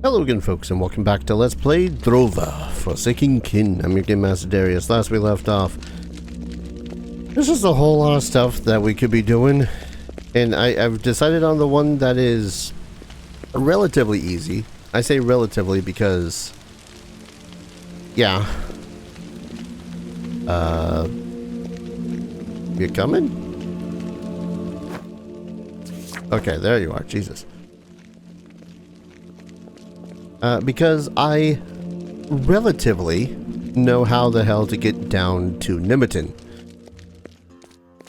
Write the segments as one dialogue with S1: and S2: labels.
S1: Hello again, folks, and welcome back to Let's Play Drova, Forsaken Kin. I'm your Game Master Darius. Last we left off, there's just a whole lot of stuff that we could be doing, and I've decided on the one that is relatively easy. I say relatively because, yeah. You coming? Okay, there you are. Jesus. Because I relatively know how the hell to get down to Nemeton.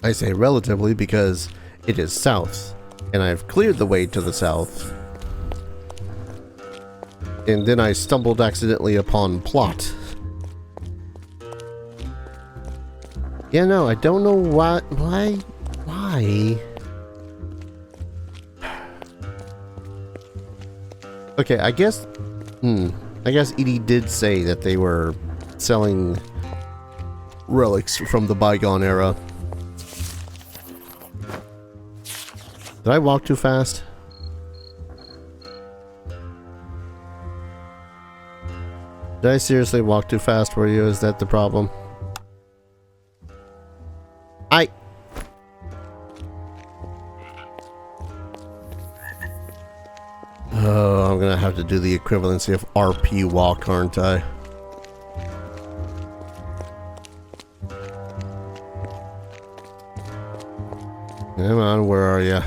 S1: I say relatively because it is south, and I've cleared the way to the south. And then I stumbled accidentally upon plot. Yeah, no, I don't know why. Okay, I guess Edie did say that they were selling relics from the bygone era. Did I walk too fast? Did I seriously walk too fast for you? Is that the problem? Oh, I'm gonna have to do the equivalency of RP walk, aren't I? Come on, where are you?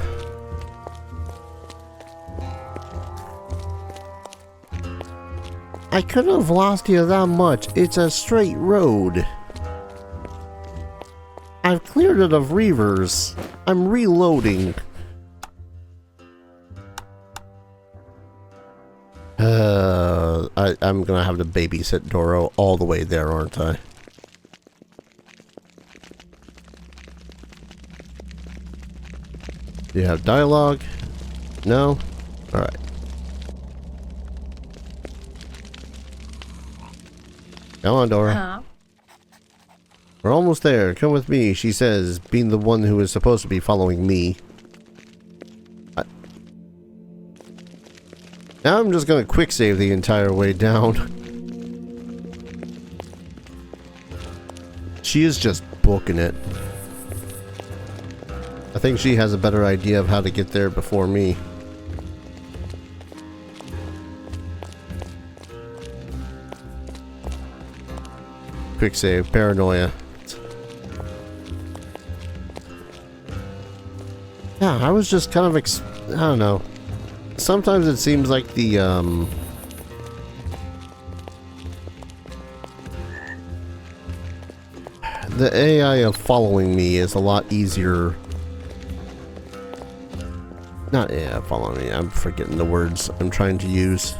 S1: I couldn't have lost you that much. It's a straight road. I've cleared it of reavers. I'm reloading. I'm gonna have to babysit Doro all the way there, aren't I? Do you have dialogue? No? Alright. Come on, Doro.
S2: Huh?
S1: We're almost there. Come with me, she says, being the one who is supposed to be following me. Now I'm just gonna quick save the entire way down. She is just booking it. I think she has a better idea of how to get there before me. Quick save, paranoia. Yeah, I was just kind of I don't know. Sometimes it seems like the AI of following me is a lot easier. Not AI following me, I'm forgetting the words I'm trying to use.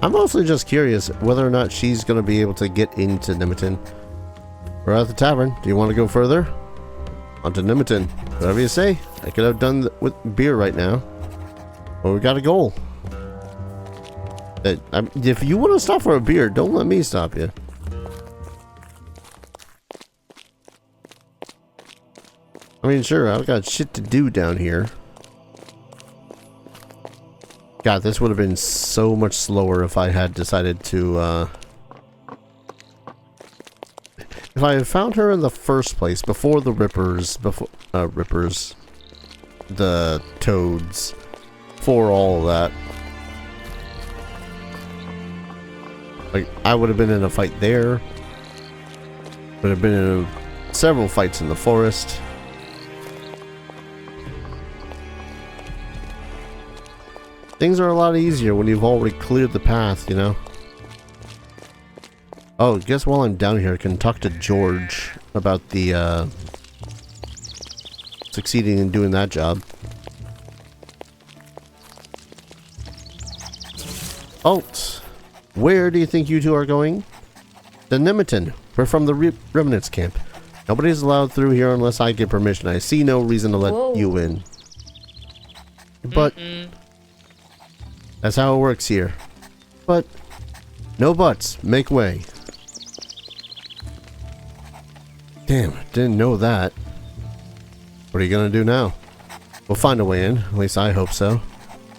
S1: I'm mostly just curious whether or not she's going to be able to get into Nemeton. We're at the tavern. Do you want to go further? On to Nemeton. Whatever you say. I could have done with beer right now. But we got a goal. If you want to stop for a beer, don't let me stop you. I mean, sure, I've got shit to do down here. God, this would have been so much slower if I had decided to, if I had found her in the first place, before the Rippers, the Toads, for all of that. Like, I would have been in a fight there. Would have been in several fights in the forest. Things are a lot easier when you've already cleared the path, you know? Oh, guess while I'm down here, I can talk to George about the, succeeding in doing that job. Alt, where do you think you two are going? The Nemeton. We're from the Remnants camp. Nobody's allowed through here unless I give permission. I see no reason to let you in. But that's how it works here. But no buts. Make way. Damn, didn't know that. What are you gonna do now? We'll find a way in. At least I hope so.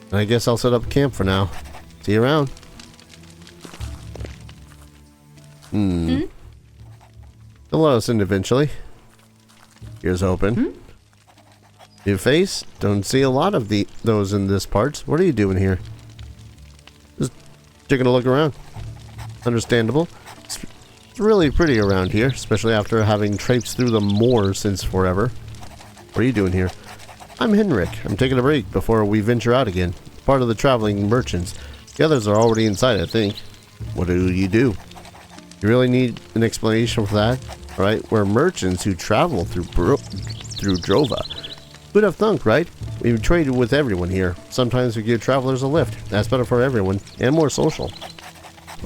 S1: And I guess I'll set up camp for now. See you around. They'll let us in eventually. Here's open. New face? Don't see a lot of those in this part. What are you doing here? Just taking a look around. Understandable. It's really pretty around here, especially after having traipsed through the moor since forever. What are you doing here? I'm Henrik. I'm taking a break before we venture out again. Part of the traveling merchants. The others are already inside, I think. What do? You really need an explanation for that? Alright, we're merchants who travel through Drova. Who'd have thunk, right? We traded with everyone here. Sometimes we give travelers a lift. That's better for everyone, and more social.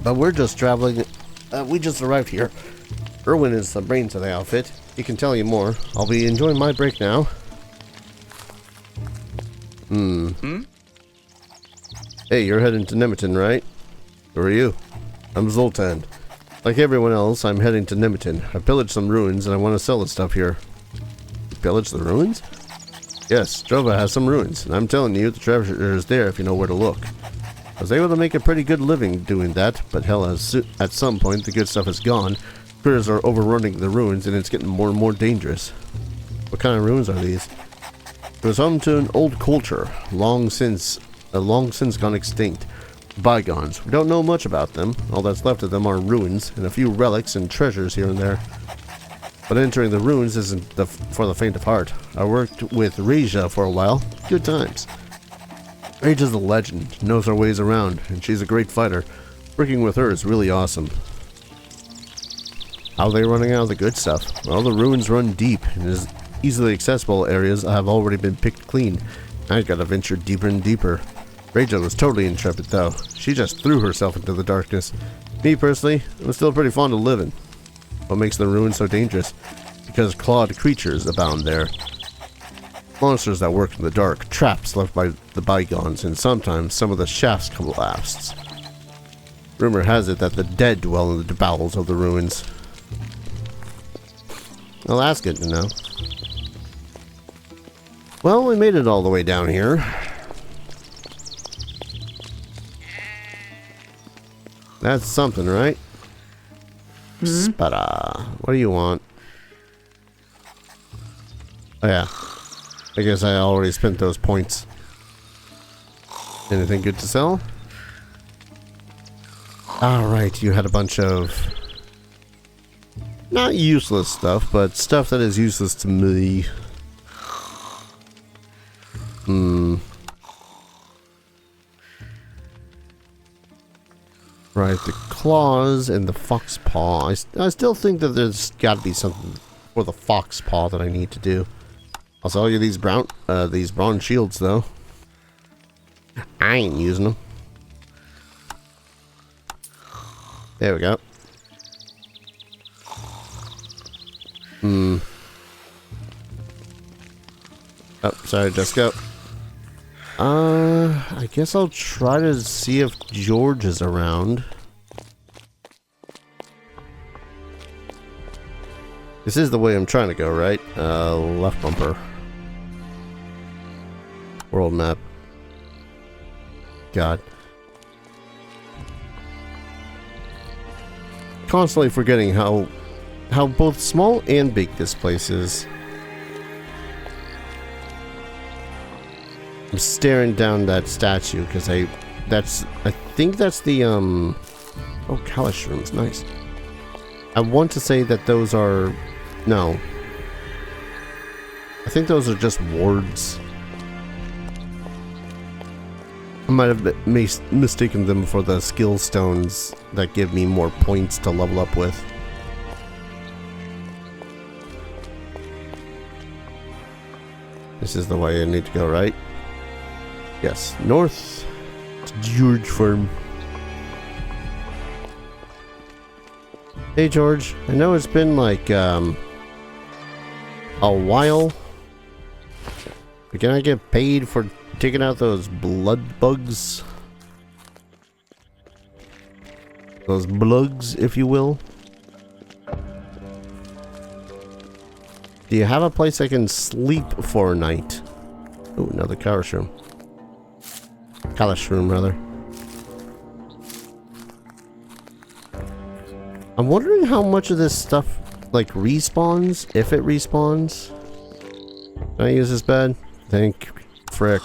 S1: But we're just traveling. We just arrived here. Erwin is the brains of the outfit. He can tell you more. I'll be enjoying my break now. Hey, you're heading to Nemeton, right? Who are you? I'm Zoltan. Like everyone else, I'm heading to Nemeton. I pillaged some ruins and I want to sell the stuff here. You pillaged the ruins? Yes, Drova has some ruins, and I'm telling you, the treasure is there if you know where to look. I was able to make a pretty good living doing that, but hell, at some point the good stuff is gone. Critters are overrunning the ruins and it's getting more and more dangerous. What kind of ruins are these? It was home to an old culture, long since gone extinct. Bygones. We don't know much about them. All that's left of them are ruins and a few relics and treasures here and there. But entering the ruins isn't for the faint of heart. I worked with Reja for a while. Good times. Reja's a legend, knows her ways around, and she's a great fighter. Working with her is really awesome. How are they running out of the good stuff? Well, the ruins run deep, and as easily accessible areas have already been picked clean. I gotta venture deeper and deeper. Reja was totally intrepid though. She just threw herself into the darkness. Me personally, I'm still pretty fond of living. What makes the ruins so dangerous? Because clawed creatures abound there. Monsters that work in the dark, traps left by the bygones, and sometimes some of the shafts collapsed. Rumor has it that the dead dwell in the bowels of the ruins. Well, that's good to know. Well, we made it all the way down here. That's something, right? Spada. What do you want? Oh yeah. I guess I already spent those points. Anything good to sell? Alright, you had a bunch of not useless stuff, but stuff that is useless to me. Right, the claws and the fox paw. I still think that there's got to be something for the fox paw that I need to do. I'll sell you these bronze shields though. I ain't using them. There we go. Oh, sorry, Jessica. I guess I'll try to see if George is around. This is the way I'm trying to go, right? Left bumper. World map. God. Constantly forgetting how both small and big this place is. I'm staring down that statue because I think that's the oh, Kalish rooms, nice. I want to say that those are no. I think those are just wards. I might have mistaken them for the skill stones that give me more points to level up with. This is the way I need to go, right? Yes, north to George Farm. Hey George, I know it's been like a while, but can I get paid for taking out those blood bugs? Those blugs, if you will. Do you have a place I can sleep for a night? Oh, another Kalish room. Kalish room, rather. I'm wondering how much of this stuff, like, respawns, if it respawns. Can I use this bed? Thank frick.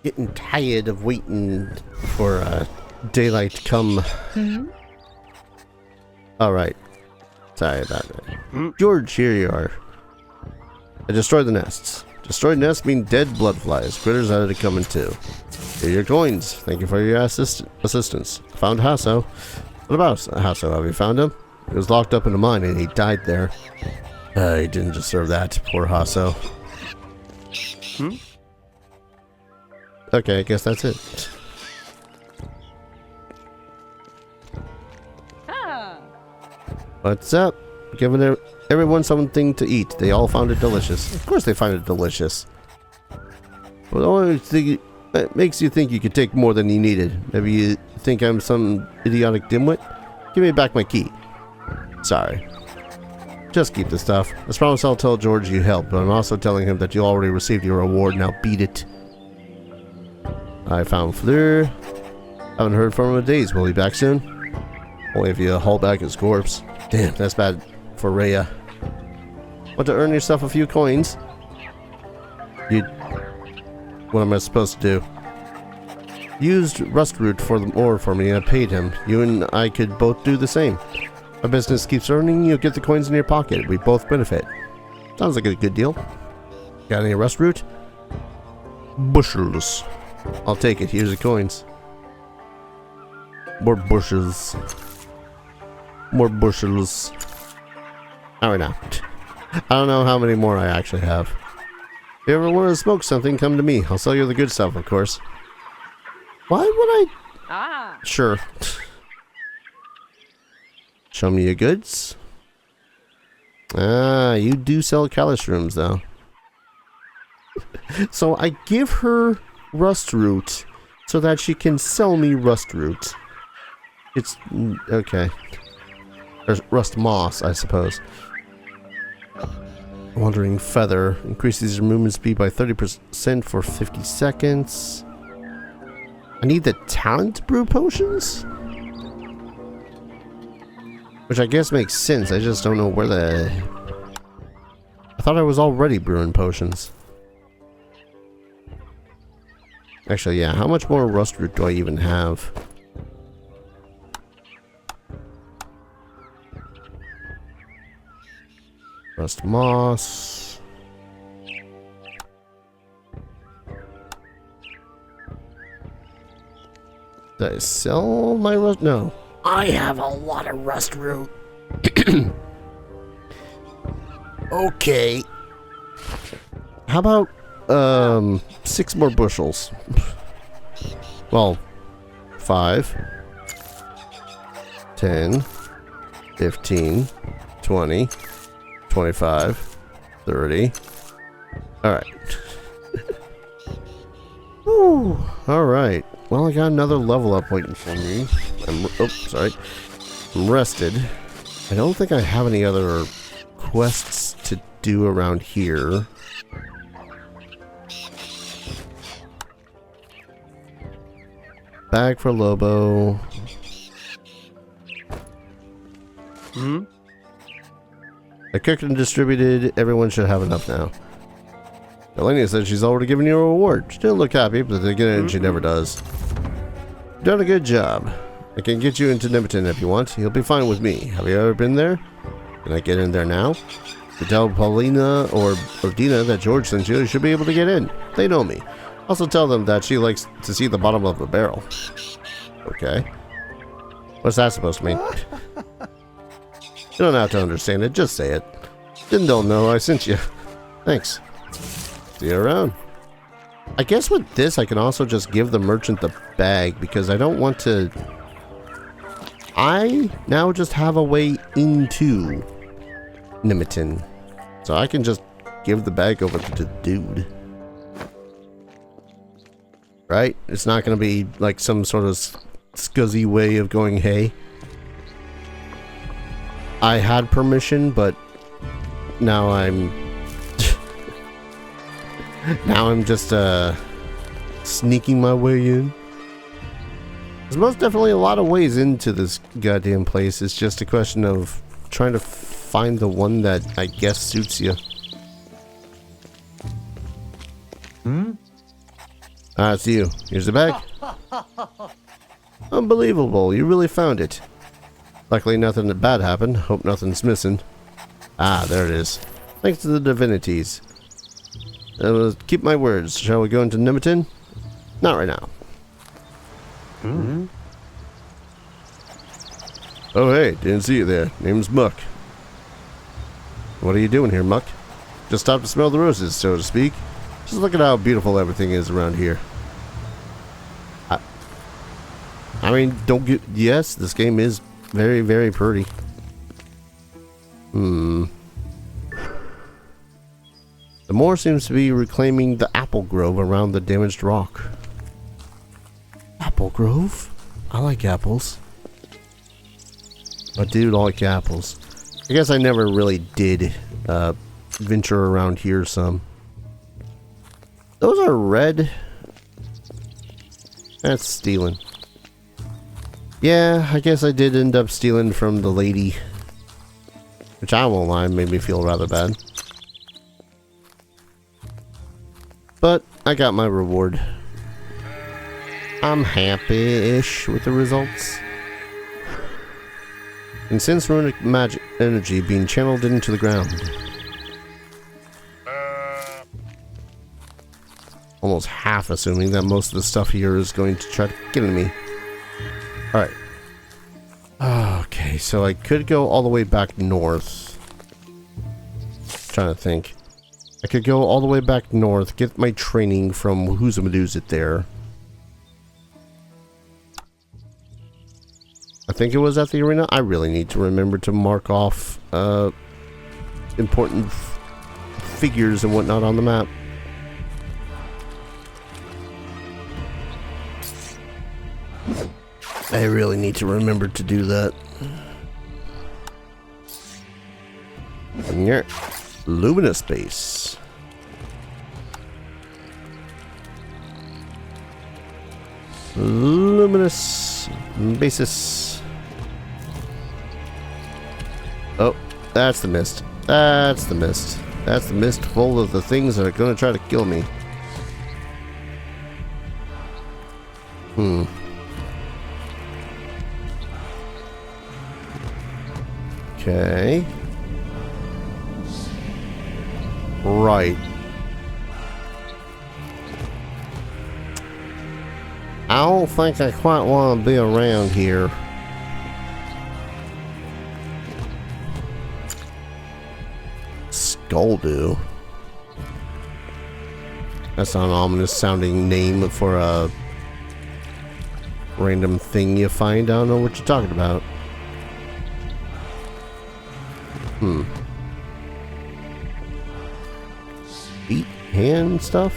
S1: Getting tired of waiting for daylight to come. Alright. Sorry about that. George, here you are. I destroyed the nests. Destroyed nests mean dead blood flies. Critters added to come in too. Here are your coins. Thank you for your assistance. Found Hasso. What about Hasso? Have you found him? He was locked up in a mine and he died there. He didn't deserve that. Poor Hasso. Okay, I guess that's it. What's up? Giving everyone something to eat. They all found it delicious. Of course they find it delicious. But the only thing it makes you think you could take more than you needed. Maybe you think I'm some idiotic dimwit? Give me back my key. Sorry. Just keep the stuff. As promised, I'll tell George you helped, but I'm also telling him that you already received your reward. Now beat it. I found Fleur. Haven't heard from him in days. Will he be back soon? Only if you haul back his corpse. Damn, that's bad for Rhea. Want to earn yourself a few coins? What am I supposed to do? Used rust root for the ore for me and I paid him. You and I could both do the same. My business keeps earning, you'll get the coins in your pocket. We both benefit. Sounds like a good deal. Got any rust root? Bushels. I'll take it. Here's the coins. More bushes. More bushels. Alright now. I don't know how many more I actually have. If you ever want to smoke something, come to me. I'll sell you the good stuff, of course. Why would I? Sure. Show me your goods. You do sell Kalish rooms, though. So I give her rust root so that she can sell me rust root. It's okay. There's rust moss, I suppose. Wandering feather increases your movement speed by 30% for 50 seconds. I need the talent brew potions, which I guess makes sense. I just don't know where the. I thought I was already brewing potions. Actually, yeah. How much more rust root do I even have? Rust moss. Did I sell my rust? No. I have a lot of rust root. Okay. How about 6 more bushels? Well, 5, 10, 15, 20, 25, 30. Alright. Alright. Well, I got another level up waiting for me. I'm rested. I don't think I have any other quests to do around here. Bag for Lobo. I cooked and distributed. Everyone should have enough now. Elenia said she's already given you a reward. She didn't look happy, but again, she never does. You've done a good job. I can get you into Nemeton if you want. You'll be fine with me. Have you ever been there? Can I get in there now? To tell Paulina or Dina that George sent you, you should be able to get in. They know me. Also tell them that she likes to see the bottom of a barrel. Okay. What's that supposed to mean? You don't have to understand it, just say it. Then they'll know I sent you. Thanks. See you around. I guess with this I can also just give the merchant the bag because I don't want to... I now just have a way into Nemeton. So I can just give the bag over to the dude. Right? It's not going to be like some sort of scuzzy way of going, hey. I had permission, but now I'm Now I'm just sneaking my way in. There's most definitely a lot of ways into this goddamn place. It's just a question of trying to find the one that I guess suits you. Ah, it's you. Here's the bag. Unbelievable. You really found it. Luckily nothing bad happened. Hope nothing's missing. Ah, there it is. Thanks to the divinities. Keep my words. Shall we go into Nemeton? Not right now. Oh hey, didn't see you there. Name's Muck. What are you doing here, Muck? Just stopped to smell the roses, so to speak. Just look at how beautiful everything is around here. I mean, don't get... Yes, this game is very, very pretty. The moor seems to be reclaiming the apple grove around the damaged rock. Apple grove? I like apples. I do like apples. I guess I never really did venture around here some. Those are red. That's stealing. Yeah, I guess I did end up stealing from the lady. Which I won't lie, made me feel rather bad. But I got my reward. I'm happy-ish with the results. And since runic magic energy being channeled into the ground. Almost half assuming that most of the stuff here is going to try to get at me. Alright. Okay, so I could go all the way back north. Trying to think. I could go all the way back north, get my training from Who's-a-Madoo's-It there. I think it was at the arena. I really need to remember to mark off important figures and whatnot on the map. I really need to remember to do that. Yeah. Luminous base. Luminous basis. Oh, that's the mist. That's the mist. That's the mist full of the things that are going to try to kill me. Okay. Right. I don't think I quite want to be around here. Skulldoo. That's not an ominous sounding name for a random thing you find. I don't know what you're talking about. Feet, hand stuff.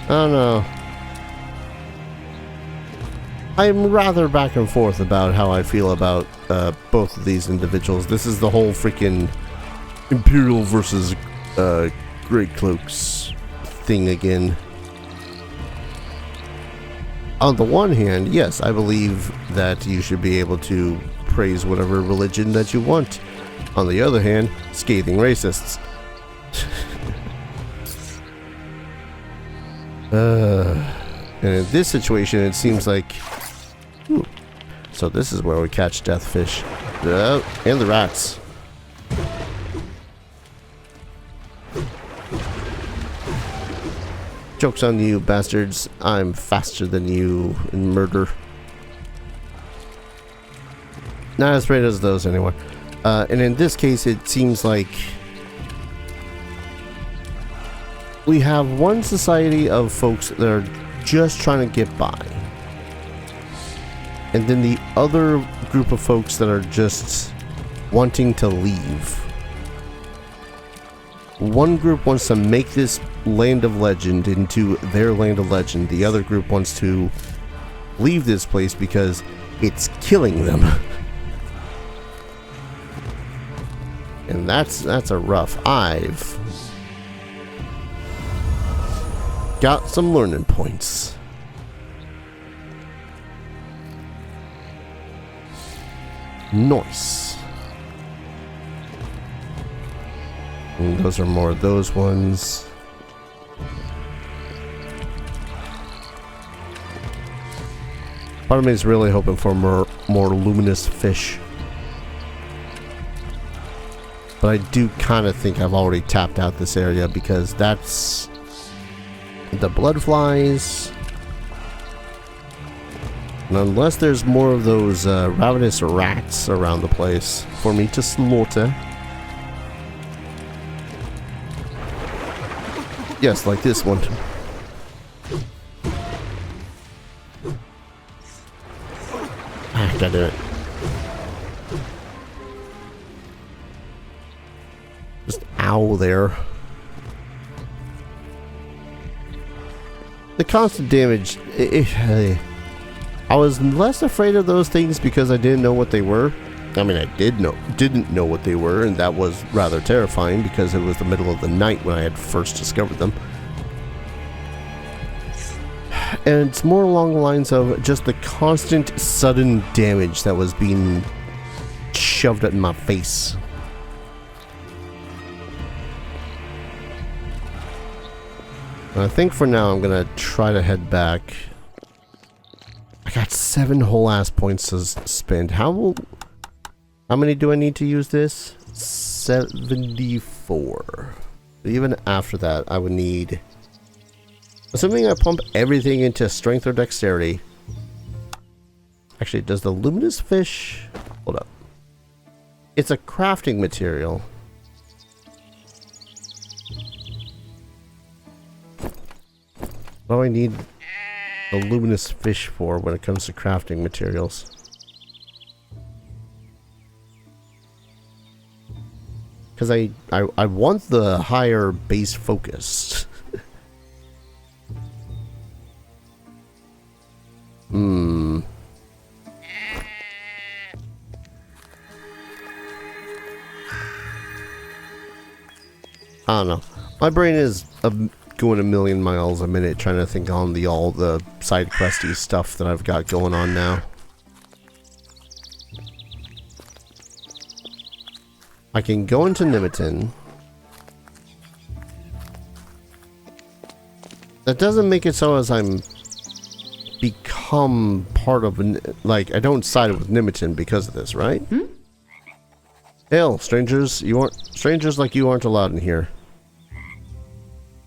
S1: I don't know. I'm rather back and forth about how I feel about both of these individuals. This is the whole freaking Imperial versus Great Cloaks thing again. On the one hand, yes, I believe that you should be able to praise whatever religion that you want. On the other hand, scathing racists. And in this situation, it seems like... Ooh. So this is where we catch deathfish. And the rats. Joke's on you, bastards. I'm faster than you in murder. Not as great as those, anyway. And in this case, it seems like we have one society of folks that are just trying to get by. And then the other group of folks that are just wanting to leave. One group wants to make this land of legend into their land of legend. The other group wants to leave this place because it's killing them. And that's a rough. I've got some learning points. Nice. And those are more of those ones. Part of me is really hoping for more luminous fish. But I do kind of think I've already tapped out this area because that's the blood flies. And unless there's more of those ravenous rats around the place for me to slaughter. Yes, like this one. Ah, gotta do it. Just owl there. The constant damage. I was less afraid of those things because I didn't know what they were. I mean, I didn't know what they were, and that was rather terrifying because it was the middle of the night when I had first discovered them. And it's more along the lines of just the constant sudden damage that was being shoved in my face. I think for now I'm gonna try to head back. I got 7 whole ass points to spend. How many do I need to use this? 74. Even after that, I would need... Assuming I pump everything into strength or dexterity. Actually, does the luminous fish... Hold up. It's a crafting material. What do I need the luminous fish for when it comes to crafting materials? Because I want the higher base focus. I don't know. My brain is going a million miles a minute trying to think on all the side questy stuff that I've got going on now. I can go into Nemeton. That doesn't make it so as I'm become part of, like, I don't side with Nemeton because of this, right? Hail, strangers! Strangers like you aren't allowed in here.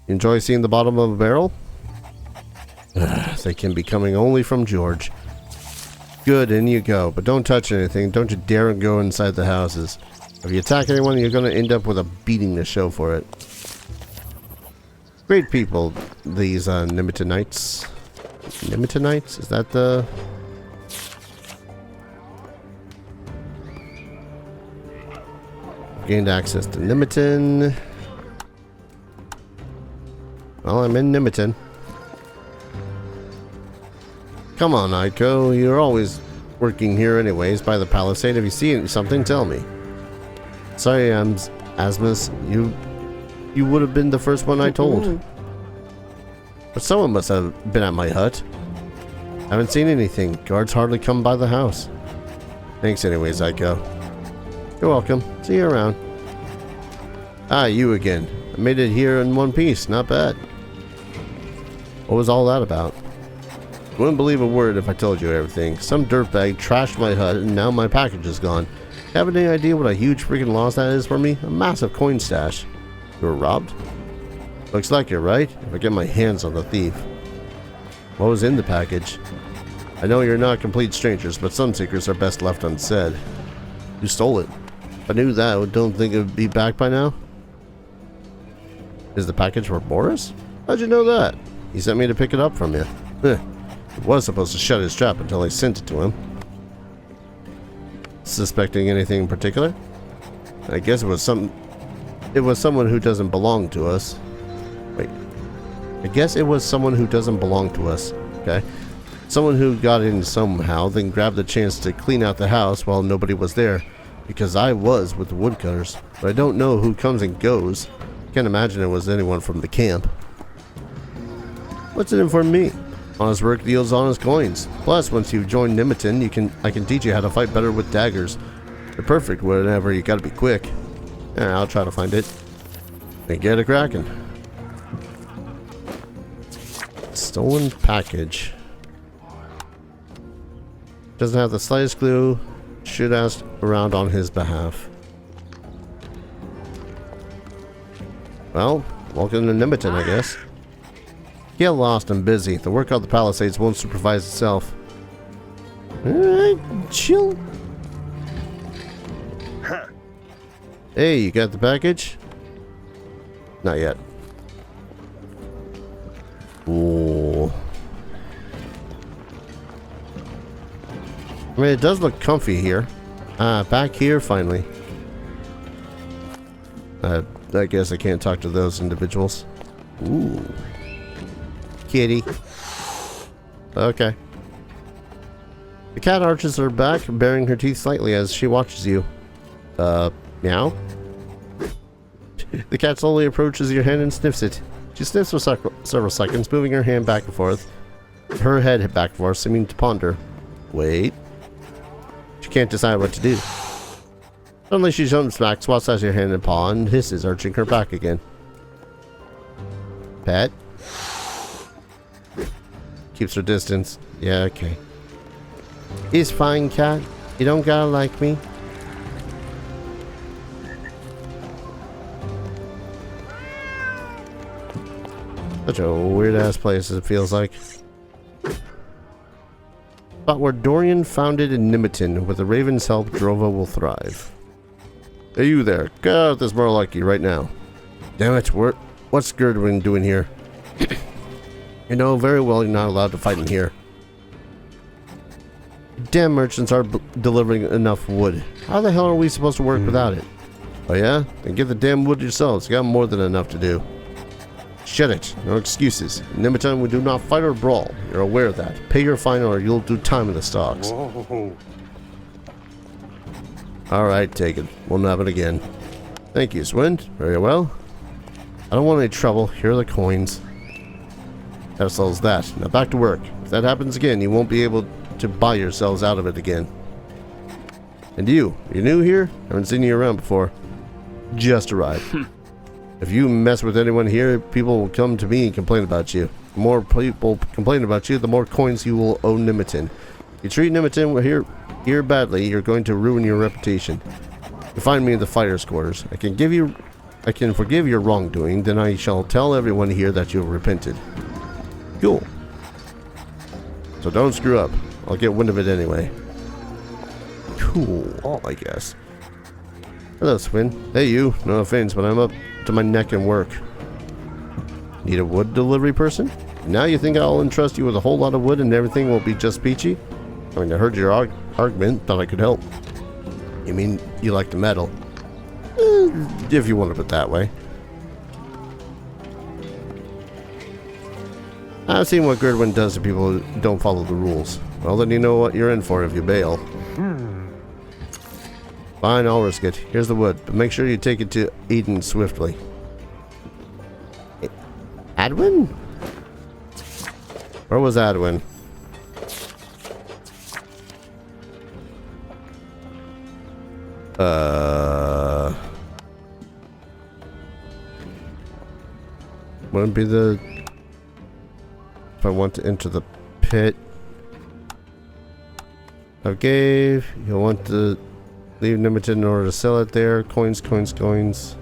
S1: Enjoy seeing the bottom of a barrel? They can be coming only from George. Good, in you go, but don't touch anything. Don't you dare go inside the houses. If you attack anyone, you're going to end up with a beating to show for it. Great people, these Nemetonites. Nemetonites? Is that the... Gained access to Nemeton. Well, I'm in Nemeton. Come on, Aiko. You're always working here anyways by the palisade. If you see something, tell me. Sorry, Asmus. You would have been the first one I told. But someone must have been at my hut. Haven't seen anything. Guards hardly come by the house. Thanks anyways, Aiko. You're welcome. See you around. Ah, you again. I made it here in one piece. Not bad. What was all that about? You wouldn't believe a word if I told you everything. Some dirtbag trashed my hut and now my package is gone. Have any idea what a huge freaking loss that is for me? A massive coin stash. You were robbed? Looks like it, right? If I get my hands on the thief. What was in the package? I know you're not complete strangers, but some secrets are best left unsaid. You stole it. If I knew that, I don't think it would be back by now. Is the package for Boris? How'd you know that? He sent me to pick it up from you. He was supposed to shut his trap until I sent it to him. Suspecting anything in particular? I guess it was someone who doesn't belong to us. Wait. I guess it was someone who doesn't belong to us. Okay. Someone who got in somehow, then grabbed the chance to clean out the house while nobody was there. because I was with the woodcutters, but I don't know who comes and goes. Can't imagine it was anyone from the camp. What's in it for me? Honest work yields honest coins. Plus, once you join Nemeton, I can teach you how to fight better with daggers. They're perfect whenever you gotta be quick. Yeah, I'll try to find it. And get it cracking. Stolen package. Doesn't have the slightest clue. Should ask around on his behalf. Well, welcome to Nemeton, I guess. Get lost and busy. The work on the Palisades won't supervise itself. Alright, chill. Hey, you got the package? Not yet. Ooh. I mean, it does look comfy here. Back here, finally. I guess I can't talk to those individuals. Ooh. Kitty. Okay. The cat arches her back, baring her teeth slightly as she watches you. Meow? The cat slowly approaches your hand and sniffs it. She sniffs for several seconds, moving her hand back and forth. Her head back and forth, seeming to ponder. Wait. She can't decide what to do. Suddenly she jumps back, swats at your hand and paw, and hisses, arching her back again. Pet? Keeps her distance. Yeah, okay. It's fine, cat. You don't gotta like me. Such a weird-ass place, it feels like. But where Dorian founded in Nemeton, with the Raven's help, Drova will thrive. Hey, you there. Get out of this Marlocky right now. Damn it, what's Gerdwin doing here? You know very well you're not allowed to fight in here. Damn merchants are delivering enough wood. How the hell are we supposed to work without it? Oh yeah? Then get the damn wood yourselves. You got more than enough to do. Shut it. No excuses. In Nemeton, we do not fight or brawl. You're aware of that. Pay your fine or you'll do time in the stocks. Alright, take it. Won't happen again. Thank you, Swin. Very well. I don't want any trouble. Here are the coins. That settles that. Now back to work. If that happens again, you won't be able to buy yourselves out of it again. And you're new here? Haven't seen you around before. Just arrived. If you mess with anyone here, people will come to me and complain about you. The more people complain about you, the more coins you will owe Nemeton. If you treat Nemeton here badly, you're going to ruin your reputation. You find me in the fighters' quarters. I can forgive your wrongdoing, then I shall tell everyone here that you have repented. Cool. So don't screw up. I'll get wind of it anyway. Cool, I guess. Hello, Swin. Hey, you. No offense, but I'm up to my neck in work. Need a wood delivery person? Now you think I'll entrust you with a whole lot of wood and everything will be just peachy? I mean, I heard your argument, thought I could help. You mean you like the metal? If you want to put it that way. I've seen what Gerdwin does to people who don't follow the rules. Well, then you know what you're in for if you bail. Fine, I'll risk it. Here's the wood, but make sure you take it to Eden swiftly. Adwin? Where was Adwin? Wouldn't be the... If I want to enter the pit. Okay, you'll want to leave Nemeton in order to sell it there. Coins, coins, coins.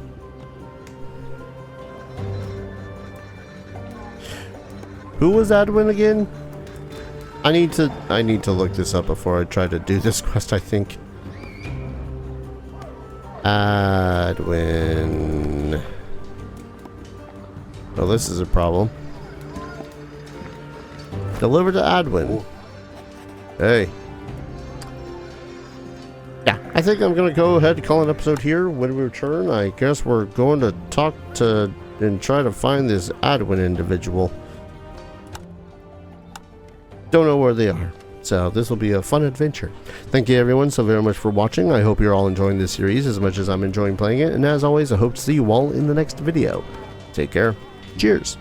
S1: Who was Adwin again? I need to look this up before I try to do this quest, I think. Adwin. Oh, this is a problem. Deliver to Adwin. Hey. Yeah, I think I'm gonna go ahead and call an episode here. When we return, I guess we're going to talk to and try to find this Adwin individual. Don't know where they are. So this will be a fun adventure. Thank you everyone so very much for watching. I hope you're all enjoying this series as much as I'm enjoying playing it. And as always, I hope to see you all in the next video. Take care. Cheers.